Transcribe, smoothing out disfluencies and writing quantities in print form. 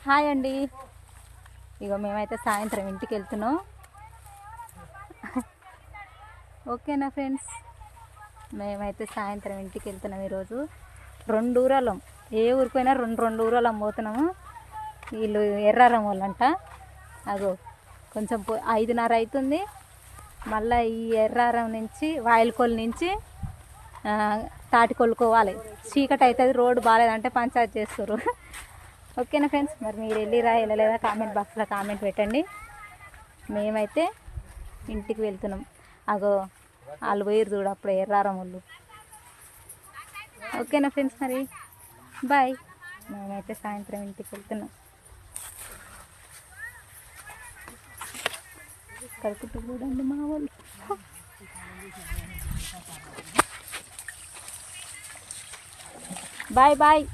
Hi అండి. ఇగో మేమైతే సాయంత్రం ఇంటికి వెళ్తున్నాం. ఓకేనా ఫ్రెండ్స్, మేమైతే సాయంత్రం ఇంటికి వెళ్తున్నాం. ఈరోజు 2 ఊరాలం, ఏ ఊరికైనా రెండు ఊరాలం పోతున్నాము. వీళ్ళు ఎర్రారం వాళ్ళంట. అగో కొంచెం 5:30 అవుతుంది. మళ్ళీ ఈ ఎర్రారం నుంచి వాయిల్కొల్లు నుంచి తాటికొల్లుకోవాలి. చీకటి అవుతుంది, రోడ్డు బాగాలేదంటే పంచాయతీ చేస్తారు. ఓకేనా ఫ్రెండ్స్, మరి మీరు వెళ్ళిరా వెళ్ళలేదా కామెంట్ బాక్స్లో కామెంట్ పెట్టండి. మేమైతే ఇంటికి వెళ్తున్నాం. అగో వాళ్ళు పోయిరు చూడు అప్పుడు ఎర్రారం వాళ్ళు. ఓకేనా ఫ్రెండ్స్, మరి బాయ్. మేమైతే సాయంత్రం ఇంటికి వెళ్తున్నాం. కడుపుతూ చూడండి మా వాళ్ళు. Bye bye.